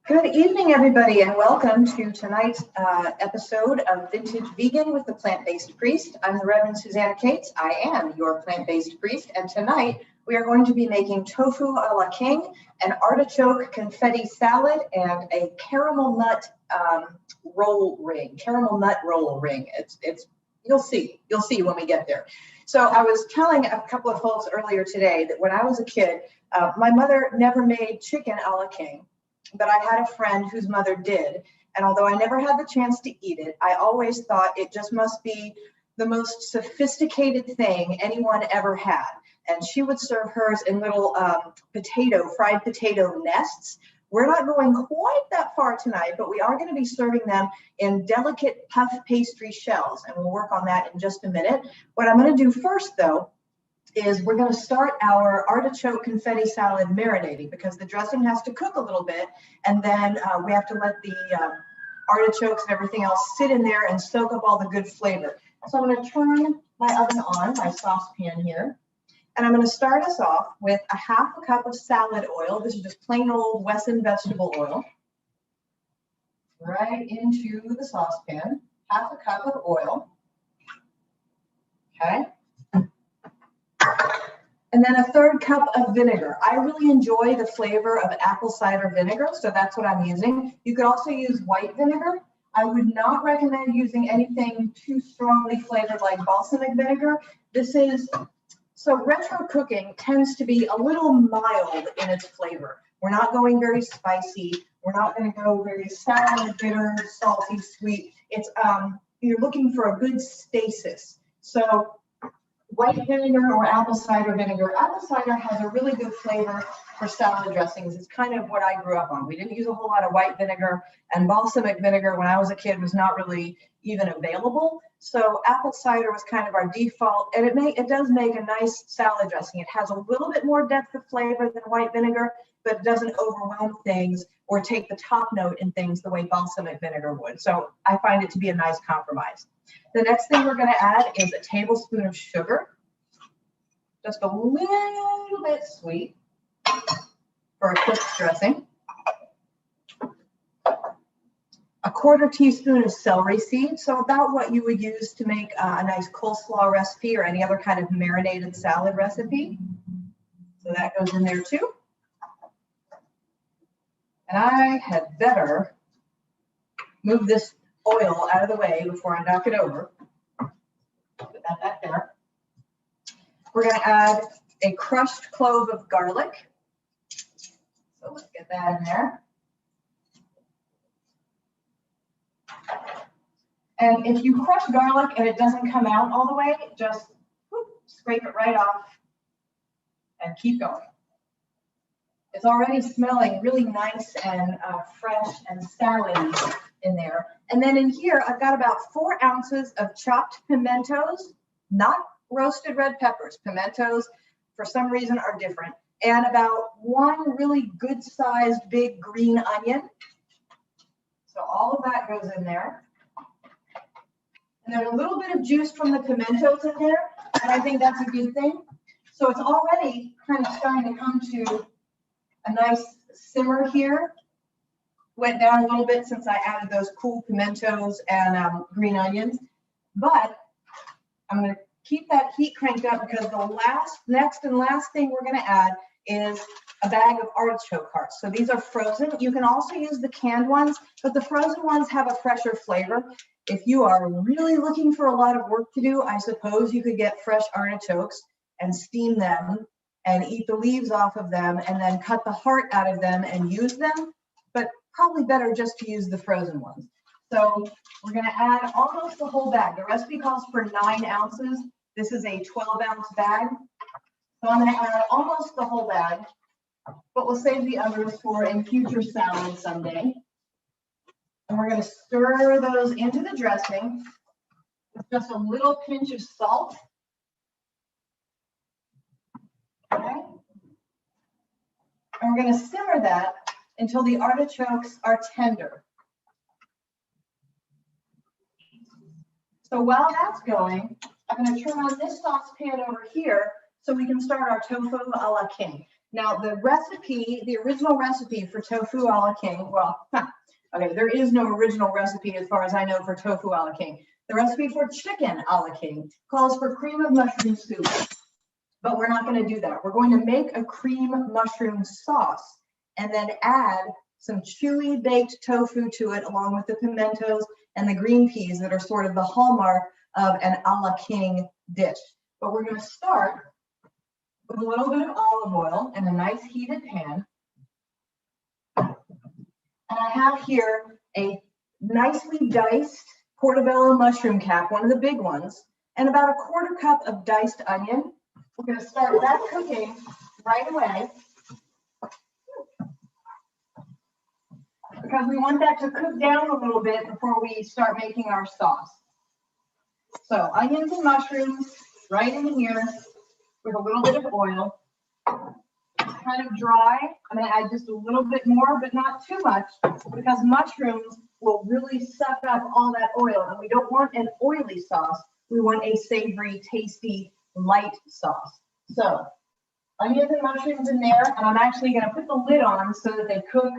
Good evening, everybody, and welcome to tonight's episode of Vintage Vegan with the Plant-Based Priest. I'm the Reverend Susanna Cates. I am your plant-based priest, and tonight we are going to be making tofu a la king, an artichoke confetti salad, and a caramel nut roll ring. It's you'll see when we get there. So I was telling a couple of folks earlier today that when I was a kid, my mother never made chicken a la king. But I had a friend whose mother did. And although I never had the chance to eat it, I always thought it just must be the most sophisticated thing anyone ever had. And she would serve hers in little fried potato nests. We're not going quite that far tonight, but we are going to be serving them in delicate puff pastry shells. And we'll work on that in just a minute. What I'm going to do first, though, is we're going to start our artichoke confetti salad marinating because the dressing has to cook a little bit, and then we have to let the artichokes and everything else sit in there and soak up all the good flavor. So I'm going to turn my oven on, my saucepan here, and I'm going to start us off with a half a cup of salad oil. This is just plain old Wesson vegetable oil. Right into the saucepan, half a cup of oil. Okay. And then a third cup of vinegar. I really enjoy the flavor of apple cider vinegar, so that's what I'm using. You could also use white vinegar. I would not recommend using anything too strongly flavored like balsamic vinegar. So retro cooking tends to be a little mild in its flavor. We're not going very spicy. We're not going to go very sour, bitter, salty, sweet. It's you're looking for a good stasis. So white vinegar or apple cider vinegar. Apple cider has a really good flavor for salad dressings. It's kind of what I grew up on. We didn't use a whole lot of white vinegar, and balsamic vinegar when I was a kid was not really even available. So apple cider was kind of our default, and it does make a nice salad dressing. It has a little bit more depth of flavor than white vinegar, but it doesn't overwhelm things or take the top note in things the way balsamic vinegar would. So I find it to be a nice compromise. The next thing we're going to add is a tablespoon of sugar, just a little bit sweet for a quick dressing. A quarter teaspoon of celery seeds, so about what you would use to make a nice coleslaw recipe or any other kind of marinated salad recipe. So that goes in there too. And I had better move this oil out of the way before I knock it over. Put that back there. We're going to add a crushed clove of garlic. So let's get that in there. And if you crush garlic and it doesn't come out all the way, just scrape it right off and keep going. It's already smelling really nice and fresh and salady in there. And then in here, I've got about 4 ounces of chopped pimentos, not roasted red peppers. Pimentos, for some reason, are different. And about 1 really good-sized big green onion. So all of that goes in there. And then a little bit of juice from the pimentos in there, and I think that's a good thing. So it's already kind of starting to come to a nice simmer here. Went down a little bit since I added those cool pimentos and green onions. But I'm going to keep that heat cranked up because the next thing we're going to add is a bag of artichoke hearts. So these are frozen. You can also use the canned ones, but the frozen ones have a fresher flavor. If you are really looking for a lot of work to do, I suppose you could get fresh artichokes and steam them and eat the leaves off of them and then cut the heart out of them and use them. But probably better just to use the frozen ones. So we're going to add almost the whole bag. The recipe calls for 9 ounces. This is a 12-ounce bag. So I'm going to add almost the whole bag, but we'll save the others for in future salads someday. And we're going to stir those into the dressing with just a little pinch of salt. Okay. And we're going to simmer that until the artichokes are tender. So while that's going, I'm going to turn on this saucepan over here so we can start our tofu a la king. Now the recipe, the original recipe for tofu a la king, well, okay, there is no original recipe as far as I know for tofu a la king. The recipe for chicken a la king calls for cream of mushroom soup, but we're not going to do that. We're going to make a cream mushroom sauce and then add some chewy baked tofu to it along with the pimentos and the green peas that are sort of the hallmark of an a la king dish. But we're going to start with a little bit of olive oil in a nice heated pan. And I have here a nicely diced portobello mushroom cap, one of the big ones, and about a 1/4 cup of diced onion. We're going to start that cooking right away because we want that to cook down a little bit before we start making our sauce. So onions and mushrooms right in here with a little bit of oil, kind of dry. I'm going to add just a little bit more, but not too much, because mushrooms will really suck up all that oil, and we don't want an oily sauce. We want a savory, tasty, light sauce. So onions and mushrooms in there, and I'm actually going to put the lid on so that they cook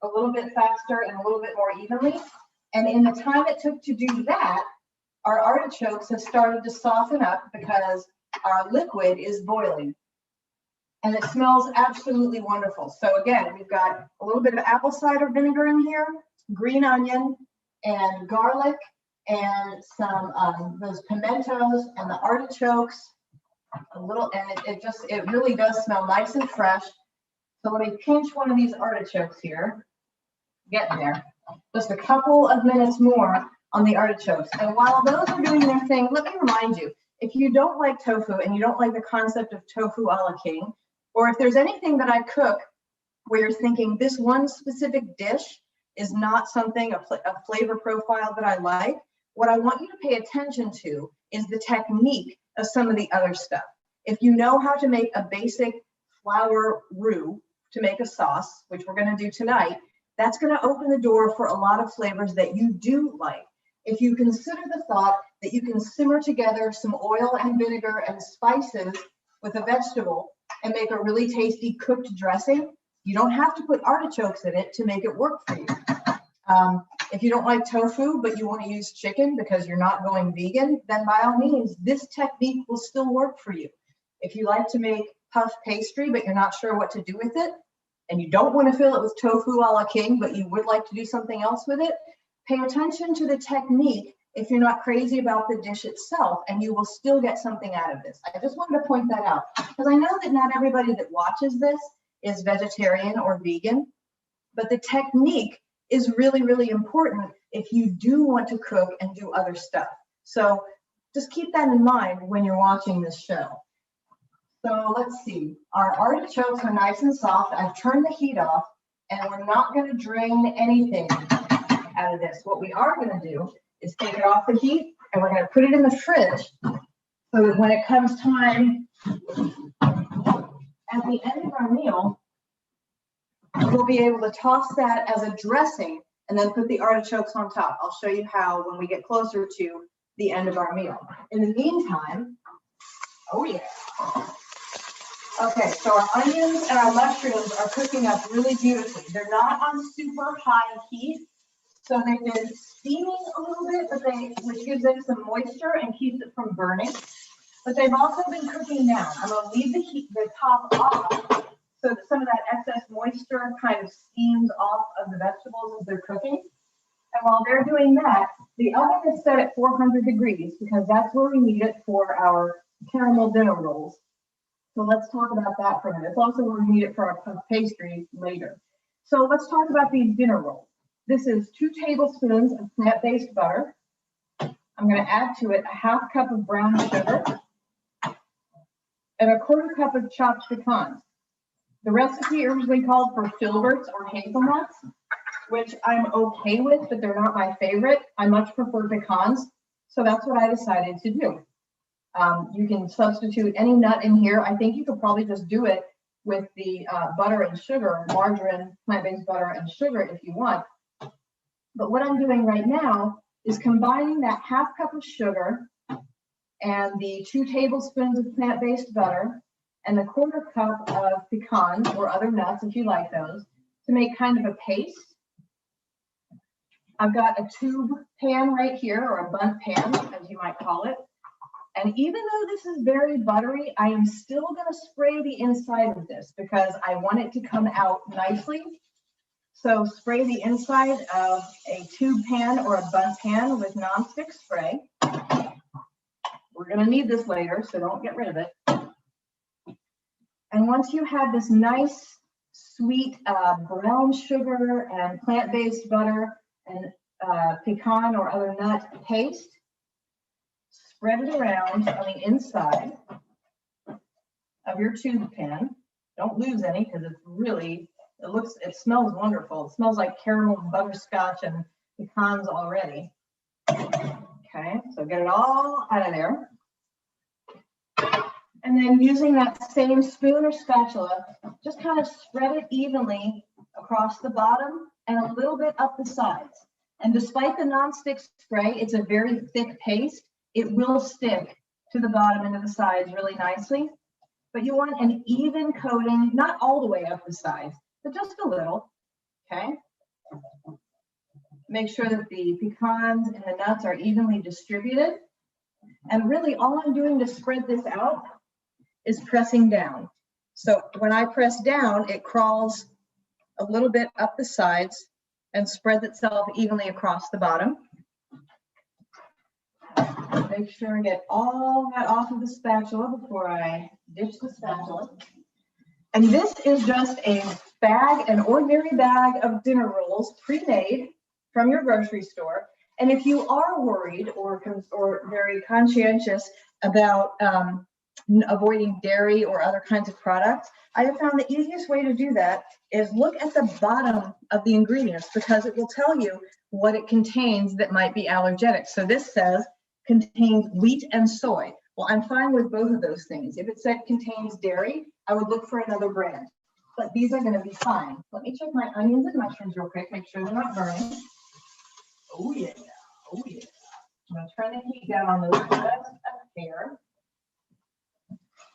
a little bit faster and a little bit more evenly. And in the time it took to do that, our artichokes have started to soften up because our liquid is boiling. And it smells absolutely wonderful. So again, we've got a little bit of apple cider vinegar in here, green onion and garlic, and some those pimentos and the artichokes. A little, and it really does smell nice and fresh. So let me pinch one of these artichokes here. Getting there. Just a couple of minutes more on the artichokes. And while those are doing their thing, let me remind you, if you don't like tofu and you don't like the concept of tofu a la king, or if there's anything that I cook where you're thinking this one specific dish is not something, a flavor profile that I like, what I want you to pay attention to is the technique of some of the other stuff. If you know how to make a basic flour roux to make a sauce, which we're going to do tonight, that's going to open the door for a lot of flavors that you do like. If you consider the thought that you can simmer together some oil and vinegar and spices with a vegetable and make a really tasty cooked dressing, you don't have to put artichokes in it to make it work for you. If you don't like tofu, but you want to use chicken because you're not going vegan, then by all means, this technique will still work for you. If you like to make puff pastry, but you're not sure what to do with it, and you don't want to fill it with tofu a la king, but you would like to do something else with it, pay attention to the technique if you're not crazy about the dish itself, and you will still get something out of this. I just wanted to point that out, because I know that not everybody that watches this is vegetarian or vegan, but the technique is really, really important if you do want to cook and do other stuff. So just keep that in mind when you're watching this show. So let's see, our artichokes are nice and soft. I've turned the heat off, and we're not going to drain anything out of this. What we are going to do is take it off the heat, and we're going to put it in the fridge so that when it comes time at the end of our meal, we'll be able to toss that as a dressing and then put the artichokes on top. I'll show you how when we get closer to the end of our meal. In the meantime, oh yeah. Okay, so our onions and our mushrooms are cooking up really beautifully. They're not on super high heat, so they've been steaming a little bit, which gives them some moisture and keeps it from burning. But they've also been cooking down. I'm going to leave the top off so that some of that excess moisture kind of steams off of the vegetables as they're cooking. And while they're doing that, the oven is set at 400 degrees because that's where we need it for our caramel dinner rolls. So let's talk about that for a minute. It's also where we need it for our puff pastry later. So let's talk about these dinner rolls. This is 2 tablespoons of plant-based butter. I'm going to add to it a 1/2 cup of brown sugar and a 1/4 cup of chopped pecans. The recipe originally called for filberts or hazelnuts, which I'm okay with, but they're not my favorite. I much prefer pecans, so that's what I decided to do. You can substitute any nut in here. I think you could probably just do it with the butter and sugar, margarine, plant-based butter and sugar if you want. But what I'm doing right now is combining that 1/2 cup of sugar and the 2 tablespoons of plant-based butter and a 1/4 cup of pecans or other nuts if you like those to make kind of a paste. I've got a tube pan right here, or a bundt pan, as you might call it. And even though this is very buttery, I am still going to spray the inside of this because I want it to come out nicely. So spray the inside of a tube pan or a bundt pan with nonstick spray. We're going to need this later, so don't get rid of it. And once you have this nice, sweet brown sugar and plant-based butter and pecan or other nut paste, spread it around on the inside of your tube pan. Don't lose any because it's really, it smells wonderful. It smells like caramel, butterscotch, and pecans already. Okay, so get it all out of there. And then using that same spoon or spatula, just kind of spread it evenly across the bottom and a little bit up the sides. And despite the nonstick spray, it's a very thick paste. It will stick to the bottom and to the sides really nicely. But you want an even coating, not all the way up the sides, but just a little, okay? Make sure that the pecans and the nuts are evenly distributed. And really all I'm doing to spread this out is pressing down. So when I press down, it crawls a little bit up the sides and spreads itself evenly across the bottom. Make sure I get all that off of the spatula before I ditch the spatula. And this is just a bag, an ordinary bag of dinner rolls, pre-made from your grocery store. And if you are worried or very conscientious about avoiding dairy or other kinds of products, I have found the easiest way to do that is look at the bottom of the ingredients because it will tell you what it contains that might be allergenic. So this says contains wheat and soy. Well, I'm fine with both of those things. If it said contains dairy, I would look for another brand, but these are going to be fine. Let me check my onions and mushrooms real quick, make sure they're not burning. Oh yeah, oh yeah. I'm going to turn the heat down on those just a hair.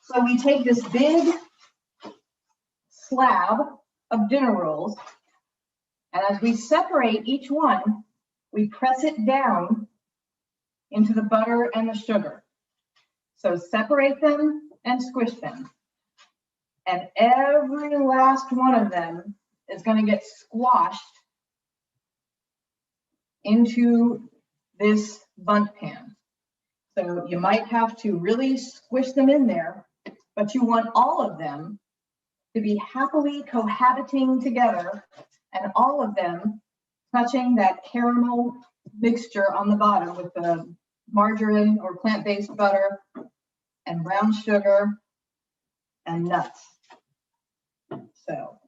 So we take this big slab of dinner rolls, and as we separate each one, we press it down into the butter and the sugar. So separate them and squish them. And every last one of them is going to get squashed into this bundt pan. So you might have to really squish them in there, but you want all of them to be happily cohabiting together and all of them touching that caramel mixture on the bottom with the margarine or plant-based butter and brown sugar and nuts. So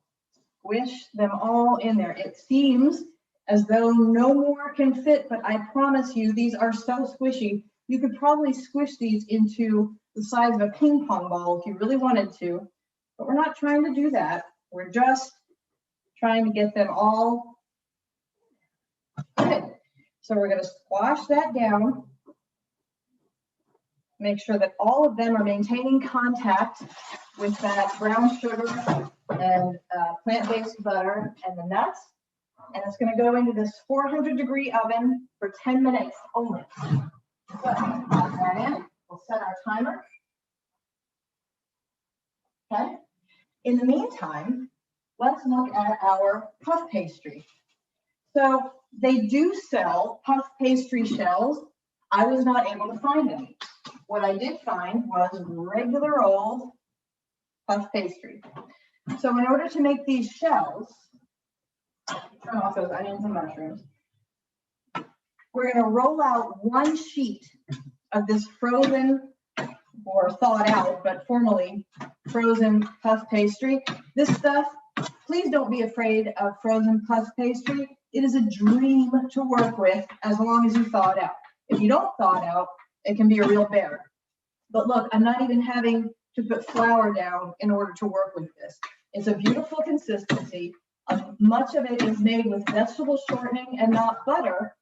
squish them all in there. It seems as though no more can fit, but I promise you these are so squishy. You could probably squish these into the size of a ping pong ball if you really wanted to, but we're not trying to do that. We're just trying to get them all good. So we're going to squash that down. Make sure that all of them are maintaining contact with that brown sugar and plant-based butter and the nuts. And it's going to go into this 400-degree oven for 10 minutes only. So plug that in. We'll set our timer. Okay. In the meantime, let's look at our puff pastry. So they do sell puff pastry shells. I was not able to find any. What I did find was regular old puff pastry. So in order to make these shells, turn off those onions and mushrooms, we're going to roll out one sheet of this frozen or thawed out, but formerly frozen puff pastry. This stuff, please don't be afraid of frozen puff pastry. It is a dream to work with as long as you thaw it out. If you don't thaw it out, it can be a real bear. But look, I'm not even having to put flour down in order to work with this. It's a beautiful consistency. Much of it is made with vegetable shortening and not butter,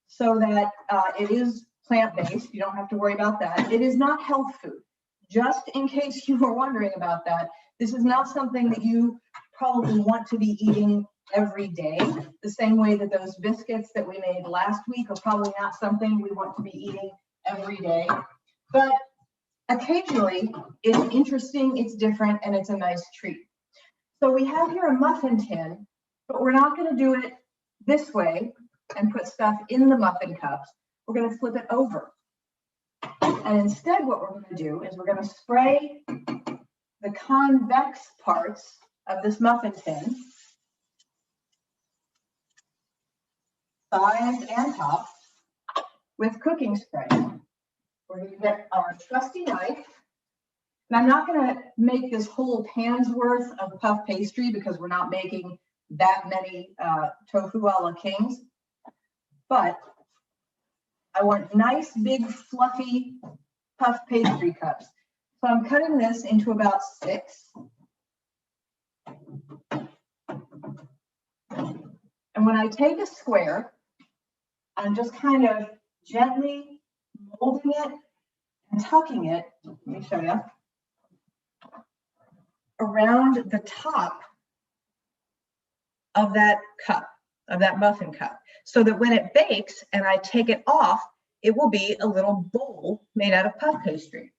so that it is plant-based. You don't have to worry about that. It is not health food. just in case you were wondering about that, this is not something that you probably want to be eating every day, the same way that those biscuits that we made last week are probably not something we want to be eating every day. But occasionally, it's interesting, it's different, and it's a nice treat. So we have here a muffin tin, but we're not going to do it this way and put stuff in the muffin cups. We're going to flip it over. And instead, what we're going to do is we're going to spray the convex parts of this muffin tin, sides and top, with cooking spray. We're going to get our trusty knife. And I'm not going to make this whole pan's worth of puff pastry because we're not making that many tofu a la kings. But I want nice, big, fluffy puff pastry cups. So I'm cutting this into about 6. And when I take a square, I'm just kind of gently molding it and tucking it, let me show you, around the top of that cup, of that muffin cup, so that when it bakes and I take it off, it will be a little bowl made out of puff pastry.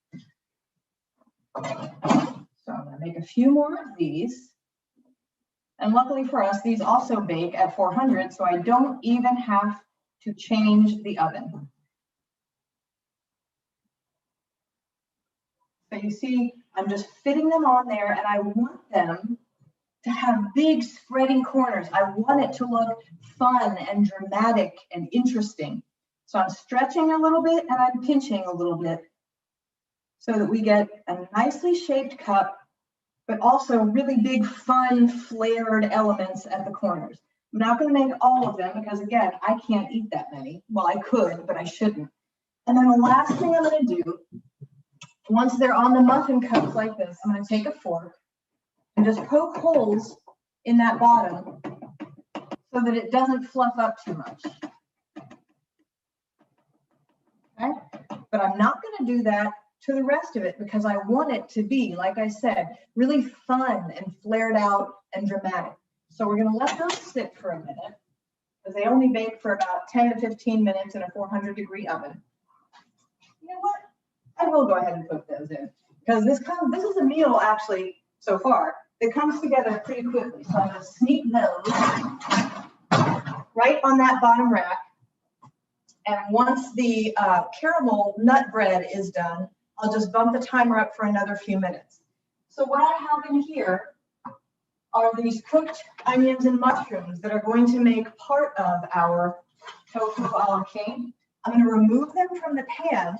So I'm going to make a few more of these. And luckily for us, these also bake at 400, so I don't even have to change the oven. So you see, I'm just fitting them on there, and I want them to have big spreading corners. I want it to look fun and dramatic and interesting. So I'm stretching a little bit and I'm pinching a little bit so that we get a nicely shaped cup, but also really big, fun, flared elements at the corners. I'm not going to make all of them because, again, I can't eat that many. Well, I could, but I shouldn't. And then the last thing I'm going to do, once they're on the muffin cups like this, I'm going to take a fork and just poke holes in that bottom so that it doesn't fluff up too much. Okay? But I'm not going to do that to the rest of it because I want it to be, like I said, really fun and flared out and dramatic. So we're going to let those sit for a minute because they only bake for about 10 to 15 minutes in a 400-degree oven. You know what? I will go ahead and put those in because this is a meal actually so far that comes together pretty quickly. So I'm going to sneak those right on that bottom rack. And once the caramel nut bread is done, I'll just bump the timer up for another few minutes. So what I have in here are these cooked onions and mushrooms that are going to make part of our tofu a la king. I'm going to remove them from the pan,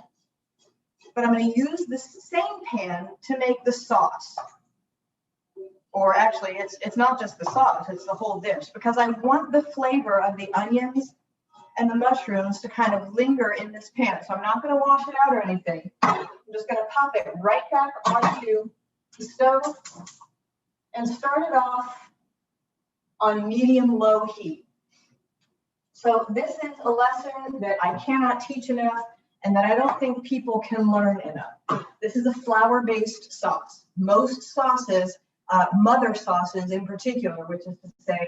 but I'm going to use the same pan to make the sauce. Or actually, it's not just the sauce, it's the whole dish, because I want the flavor of the onions and the mushrooms to kind of linger in this pan. So I'm not going to wash it out or anything. I'm just going to pop it right back onto the stove and start it off on medium-low heat. So this is a lesson that I cannot teach enough and that I don't think people can learn enough. This is a flour-based sauce. Most sauces, mother sauces in particular, which is to say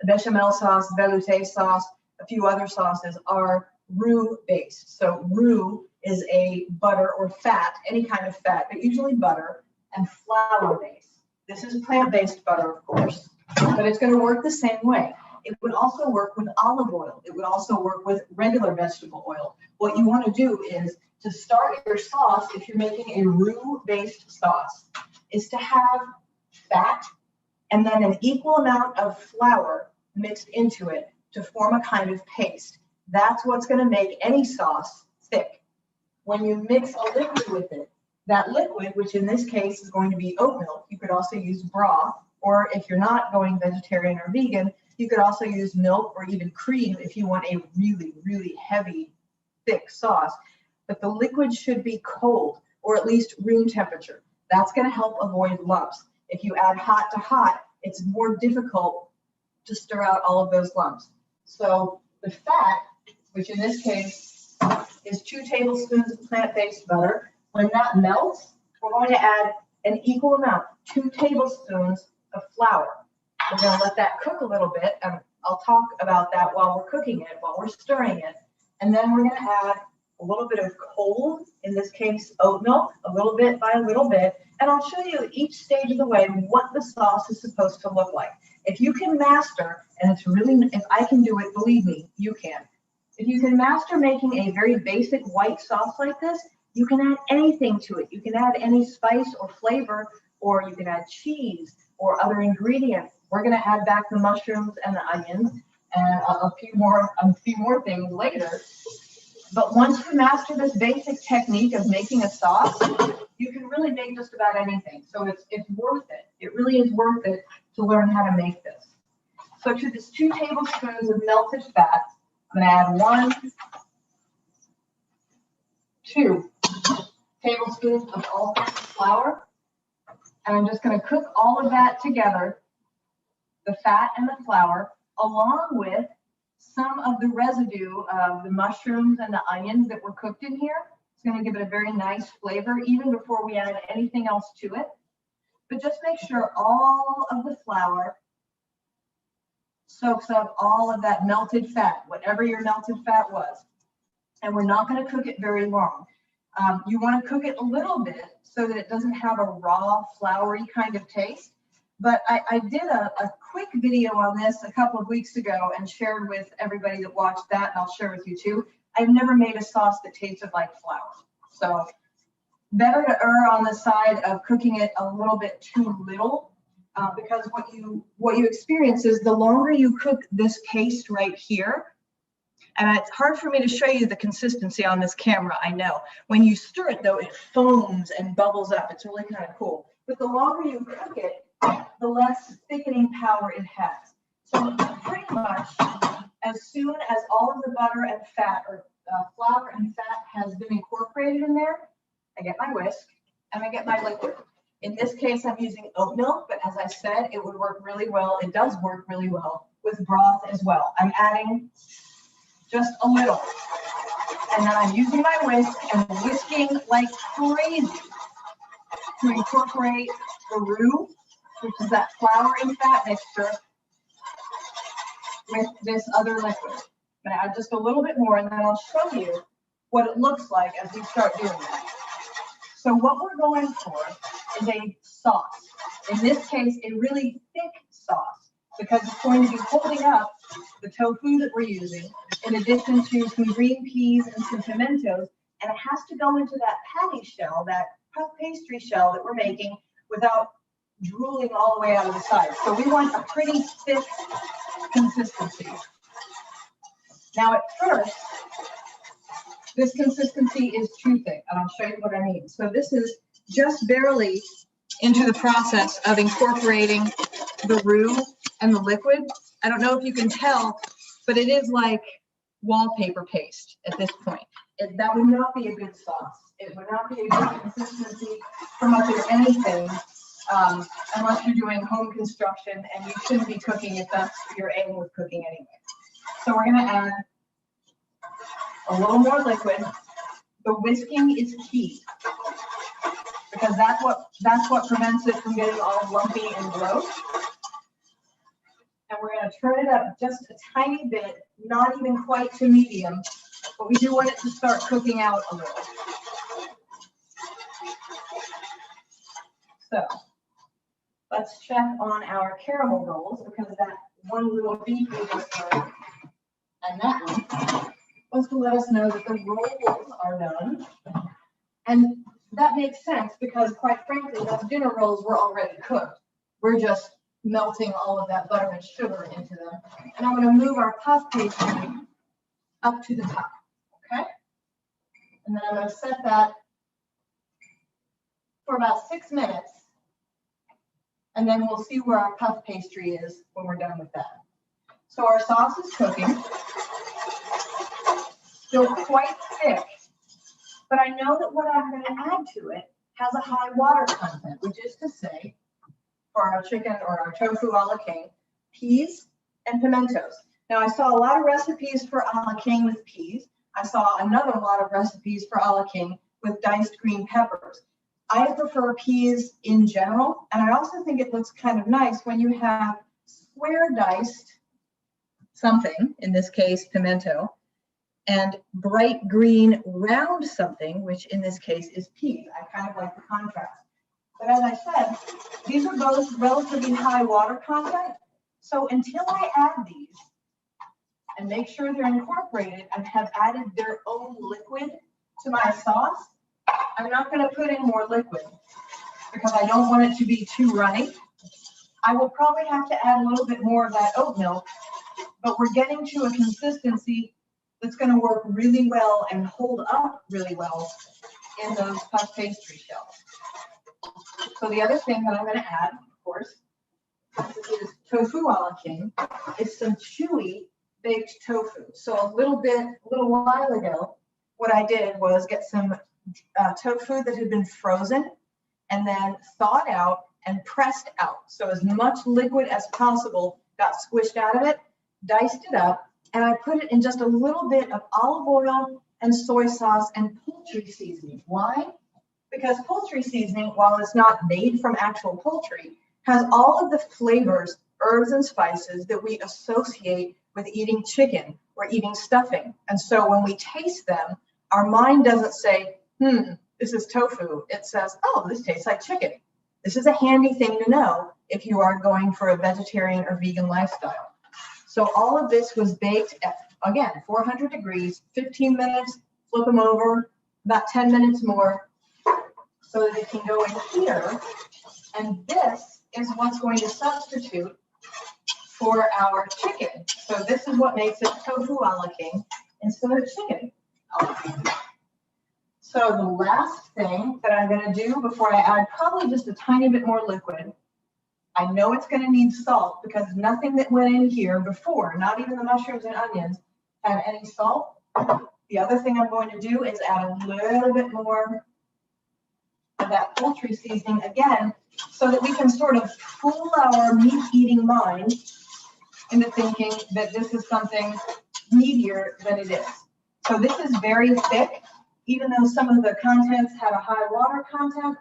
bechamel sauce, velouté sauce, a few other sauces are roux-based. So roux is a butter or fat, any kind of fat, but usually butter, and flour-based. This is plant-based butter, of course, but it's going to work the same way. It would also work with olive oil. It would also work with regular vegetable oil. What you want to do is to start your sauce, if you're making a roux-based sauce, is to have fat and then an equal amount of flour mixed into it to form a kind of paste. That's what's going to make any sauce thick. When you mix a liquid with it, that liquid, which in this case is going to be oat milk, you could also use broth, or if you're not going vegetarian or vegan, you could also use milk or even cream if you want a really, really heavy, thick sauce. But the liquid should be cold, or at least room temperature. That's going to help avoid lumps. If you add hot to hot, it's more difficult to stir out all of those lumps. So the fat, which in this case is 2 tablespoons of plant-based butter, when that melts, we're going to add an equal amount, 2 tablespoons of flour. We're going to let that cook a little bit, and I'll talk about that while we're cooking it, while we're stirring it. And then we're going to add a little bit of cold, in this case, oat milk, a little bit by a little bit. And I'll show you each stage of the way what the sauce is supposed to look like. If you can master, and it's really, if I can do it, believe me, you can. If you can master making a very basic white sauce like this, you can add anything to it. You can add any spice or flavor, or you can add cheese or other ingredients. We're going to add back the mushrooms and the onions and a few more things later. But once you master this basic technique of making a sauce, you can really make just about anything. So it's worth it. It really is worth it to learn how to make this. So to this 2 tablespoons of melted fat, I'm going to add 2 tablespoons of all-purpose flour. And I'm just going to cook all of that together, the fat and the flour, along with some of the residue of the mushrooms and the onions that were cooked in here. It's going to give it a very nice flavor even before we add anything else to it. But just make sure all of the flour soaks up all of that melted fat, whatever your melted fat was. And we're not going to cook it very long. You want to cook it a little bit so that it doesn't have a raw, floury kind of taste. But I did a quick video on this a couple of weeks ago and shared with everybody that watched that, and I'll share with you too. I've never made a sauce that tasted like flour. So better to err on the side of cooking it a little bit too little, because what you experience is the longer you cook this paste right here, and it's hard for me to show you the consistency on this camera, I know. When you stir it though, it foams and bubbles up. It's really kind of cool. But the longer you cook it, the less thickening power it has. So pretty much as soon as all of the butter and fat, or flour and fat, has been incorporated in there, I get my whisk and I get my liquid. In this case, I'm using oat milk, but as I said, it would work really well. It does work really well with broth as well. I'm adding just a little, and then I'm using my whisk and whisking like crazy to incorporate the roux, which is that flour and fat mixture, with this other liquid. I'm going to add just a little bit more, and then I'll show you what it looks like as we start doing that. So what we're going for is a sauce. In this case, a really thick sauce, because it's going to be holding up the tofu that we're using, in addition to some green peas and some pimentos, and it has to go into that patty shell, that puff pastry shell that we're making, without drooling all the way out of the sides. So we want a pretty thick consistency. Now at first, this consistency is too thick, and I'll show you what I mean. So this is just barely into the process of incorporating the roux and the liquid. I don't know if you can tell, but it is like wallpaper paste at this point. That would not be a good sauce. It would not be a good consistency for much of anything, unless you're doing home construction, and you shouldn't be cooking if that's your aim with cooking anyway. So we're going to add a little more liquid. The whisking is key, because that's what prevents it from getting all lumpy and gross. And we're going to turn it up just a tiny bit, not even quite to medium, but we do want it to start cooking out a little. So let's check on our caramel rolls, because that one little beep we just heard, and that one, was to let us know that the rolls are done. And that makes sense, because quite frankly, those dinner rolls were already cooked. We're just melting all of that butter and sugar into them. And I'm going to move our puff pastry up to the top, okay? And then I'm going to set that for about 6 minutes. And then we'll see where our puff pastry is when we're done with that. So our sauce is cooking. Still quite thick, but I know that what I'm going to add to it has a high water content, which is to say, for our chicken or our tofu a la king, peas and pimentos. Now, I saw a lot of recipes for a la king with peas. I saw another lot of recipes for a la king with diced green peppers. I prefer peas in general, and I also think it looks kind of nice when you have square diced something, in this case pimento, and bright green round something, which in this case is peas. I kind of like the contrast. But as I said, these are both relatively high water content. So until I add these and make sure they're incorporated and have added their own liquid to my sauce, I'm not going to put in more liquid because I don't want it to be too runny. I will probably have to add a little bit more of that oat milk, but we're getting to a consistency that's going to work really well and hold up really well in those puff pastry shells. So the other thing that I'm going to add, of course, is tofu a la king. It's some chewy baked tofu. So a little while ago, what I did was get some tofu that had been frozen and then thawed out and pressed out. So as much liquid as possible got squished out of it, diced it up, and I put it in just a little bit of olive oil and soy sauce and poultry seasoning. Why? Because poultry seasoning, while it's not made from actual poultry, has all of the flavors, herbs, and spices that we associate with eating chicken or eating stuffing. And so when we taste them, our mind doesn't say, this is tofu. It says, oh, this tastes like chicken. This is a handy thing to know if you are going for a vegetarian or vegan lifestyle. So all of this was baked at, again, 400 degrees, 15 minutes, flip them over, about 10 minutes more, so that it can go in here. And this is what's going to substitute for our chicken. So this is what makes it tofu a la king instead of chicken a la king. So the last thing that I'm going to do before I add probably just a tiny bit more liquid, I know it's going to need salt because nothing that went in here before, not even the mushrooms and onions, had any salt. The other thing I'm going to do is add a little bit more of that poultry seasoning again, so that we can sort of fool our meat-eating mind into thinking that this is something meatier than it is. So this is very thick, even though some of the contents have a high water content.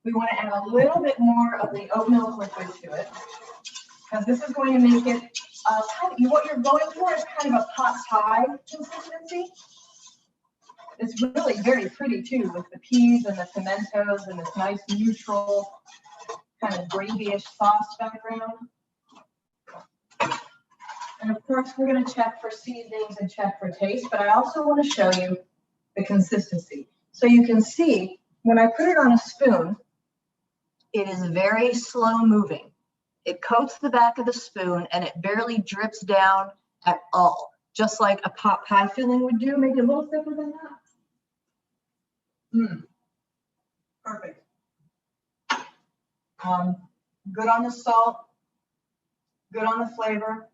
We want to add a little bit more of the oat milk liquid to it, because this is going to make it, what you're going for is kind of a pot pie consistency. It's really very pretty too, with the peas and the pimentos and this nice neutral kind of gravy-ish sauce background. And of course, we're going to check for seasonings and check for taste, but I also want to show you the consistency. So you can see when I put it on a spoon, it is very slow moving. It coats the back of the spoon and it barely drips down at all, just like a pot pie filling would do. Maybe a little thicker than that. Perfect. Good on the salt, good on the flavor.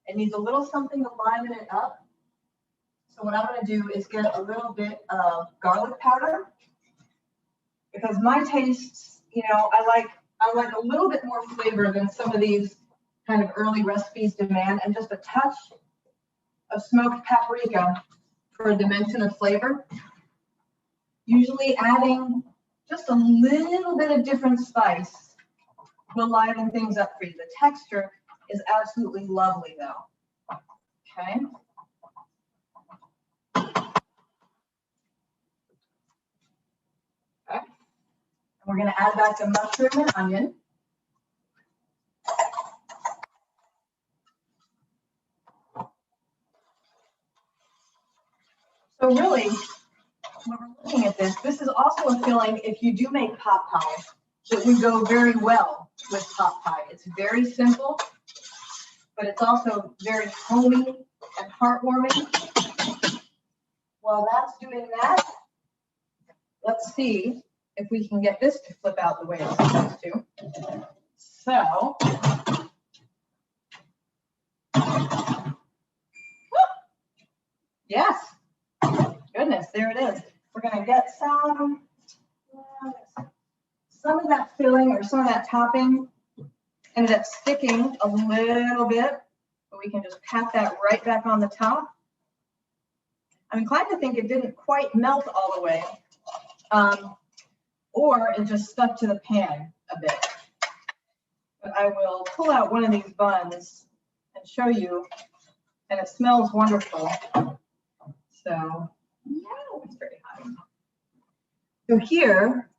It needs a little something to liven it up. So what I'm going to do is get a little bit of garlic powder, because my tastes, I like a little bit more flavor than some of these kind of early recipes demand, and just a touch of smoked paprika for a dimension of flavor. Usually adding just a little bit of different spice will liven things up for you. The texture is absolutely lovely though. Okay. And we're going to add back the mushroom and onion. So really, when we're looking at this, this is also a filling, if you do make pot pie, that would go very well with pot pie. It's very simple, but it's also very homey and heartwarming. While that's doing that, let's see if we can get this to flip out the way it's supposed to. So, yes, goodness, there it is. We're going to get some of that filling or some of that topping ended up sticking a little bit, but we can just pat that right back on the top. I'm inclined to think it didn't quite melt all the way, or it just stuck to the pan a bit. But I will pull out one of these buns and show you, and it smells wonderful. So, yeah, it's very hot. So here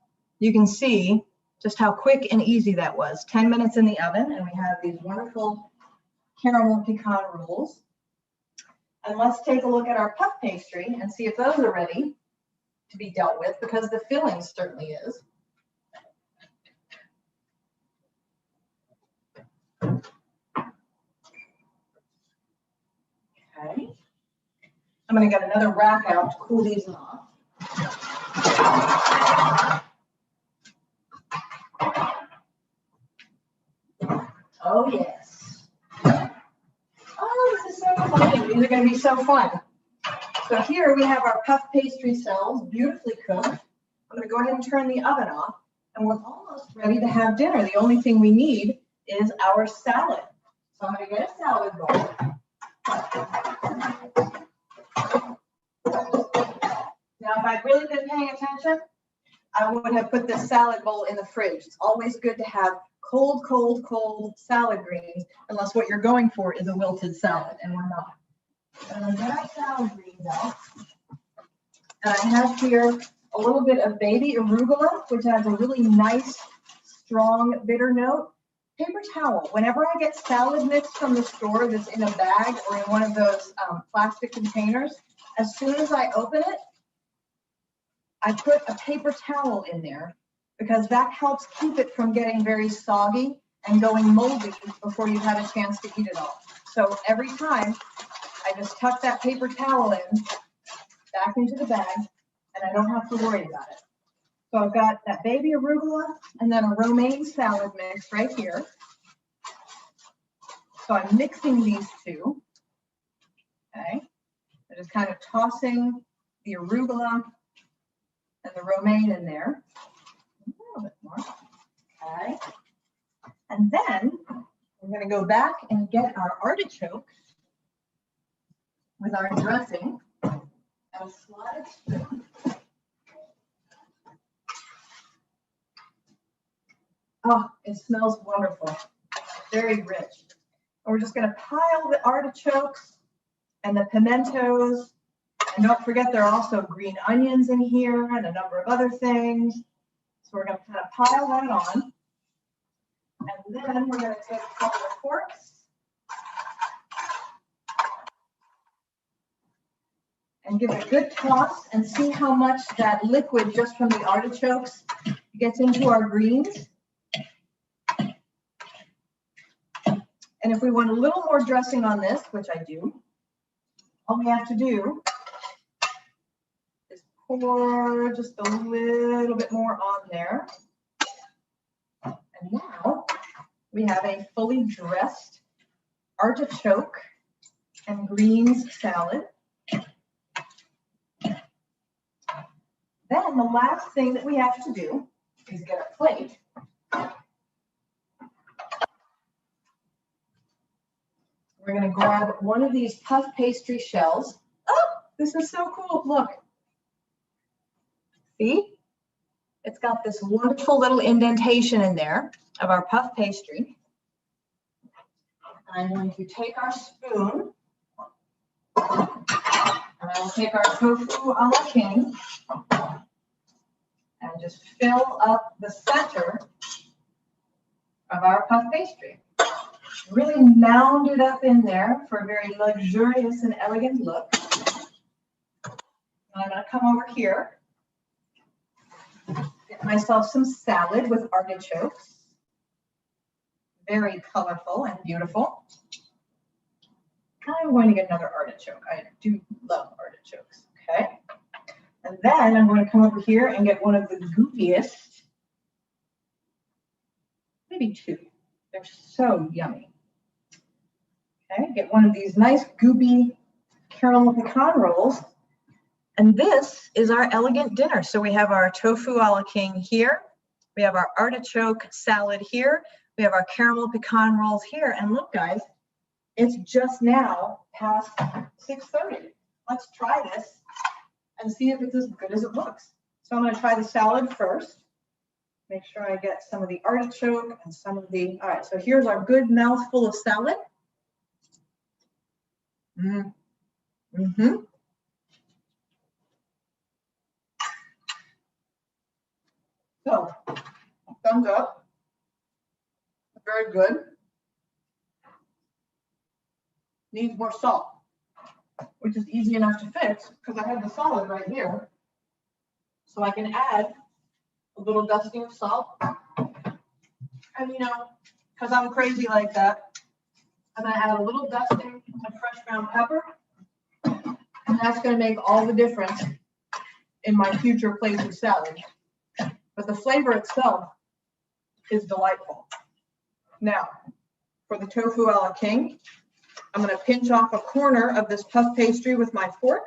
you can see just how quick and easy that was. 10 minutes in the oven, and we have these wonderful caramel pecan rolls. And let's take a look at our puff pastry and see if those are ready to be dealt with, because the filling certainly is. Okay. I'm going to get another rack out to cool these off. Oh, yes. Oh, this is so exciting. These are going to be so fun. So here we have our puff pastry cells, beautifully cooked. I'm going to go ahead and turn the oven off, and we're almost ready to have dinner. The only thing we need is our salad. So I'm going to get a salad bowl. Now, if I'd really been paying attention, I would have put this salad bowl in the fridge. It's always good to have cold, cold, cold salad greens, unless what you're going for is a wilted salad, and we're not. And I'm going to get our salad greens out. And I have here a little bit of baby arugula, which has a really nice, strong, bitter note. Paper towel. Whenever I get salad mix from the store that's in a bag or in one of those plastic containers, as soon as I open it, I put a paper towel in there, because that helps keep it from getting very soggy and going moldy before you've had a chance to eat it all. So every time, I just tuck that paper towel in, back into the bag, and I don't have to worry about it. So I've got that baby arugula and then a romaine salad mix right here. So I'm mixing these two. Okay. I'm just kind of tossing the arugula and the romaine in there. A little bit more. Okay. And then we're going to go back and get our artichoke with our dressing and a slotted spoon. Oh, it smells wonderful. Very rich. And we're just going to pile the artichokes and the pimentos. And don't forget, there are also green onions in here and a number of other things. So we're going to kind of pile that on. And then we're going to take a couple of forks and give it a good toss and see how much that liquid just from the artichokes gets into our greens. And if we want a little more dressing on this, which I do, all we have to do is pour just a little bit more on there. And now we have a fully dressed artichoke and greens salad. Then the last thing that we have to do is get a plate. We're going to grab one of these puff pastry shells. Oh, this is so cool. Look. See? It's got this wonderful little indentation in there of our puff pastry. I'm going to take our spoon, and I will take our tofu a la king and just fill up the center of our puff pastry. Really mound it up in there for a very luxurious and elegant look. I'm going to come over here, get myself some salad with artichokes. Very colorful and beautiful. I'm going to get another artichoke. I do love artichokes. Okay. And then I'm going to come over here and get one of the goopiest, maybe two. They're so yummy. Okay, get one of these nice goopy caramel pecan rolls. And this is our elegant dinner. So we have our tofu a la king here. We have our artichoke salad here. We have our caramel pecan rolls here. And look, guys, it's just now past 6:30. Let's try this and see if it's as good as it looks. So I'm going to try the salad first. Make sure I get some of the artichoke and some of the, all right, so here's our good mouthful of salad. So, thumbs up. Very good. Needs more salt, which is easy enough to fix because I have the salad right here. So I can add a little dusting of salt. And you know, because I'm crazy like that, I'm going to add a little dusting of fresh ground pepper. And that's going to make all the difference in my future plates of salad. But the flavor itself is delightful. Now, for the tofu a la king, I'm going to pinch off a corner of this puff pastry with my fork.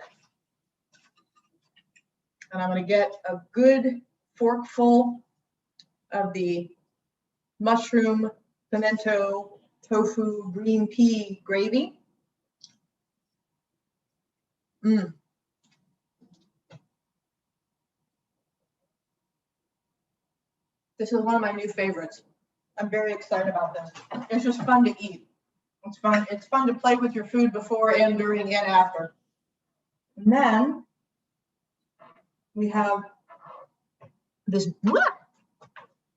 And I'm going to get a good forkful of the mushroom, pimento, tofu, green pea gravy. This is one of my new favorites. I'm very excited about this. It's just fun to eat. It's fun. It's fun to play with your food before and during and after. And then we have this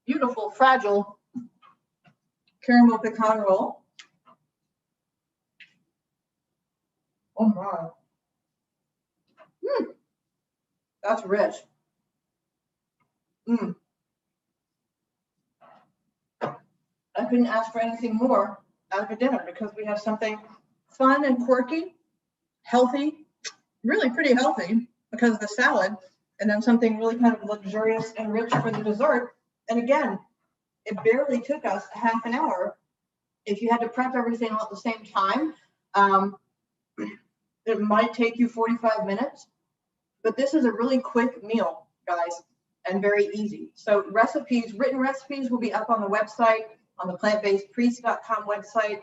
beautiful, fragile caramel pecan roll. Oh my. That's rich. I couldn't ask for anything more out of a dinner because we have something fun and quirky, healthy, really pretty healthy because of the salad, and then something really kind of luxurious and rich for the dessert. And again, it barely took us a half an hour. If you had to prep everything all at the same time, it might take you 45 minutes, but this is a really quick meal, guys, and very easy. So recipes, written recipes will be up on the website, on the plantbasedpriest.com website,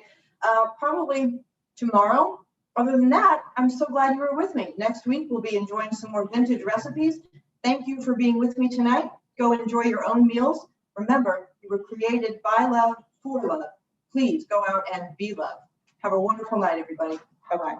probably tomorrow. Other than that, I'm so glad you were with me. Next week, we'll be enjoying some more vintage recipes. Thank you for being with me tonight. Go enjoy your own meals. Remember, you were created by love, for love. Please go out and be love. Have a wonderful night, everybody. Bye-bye.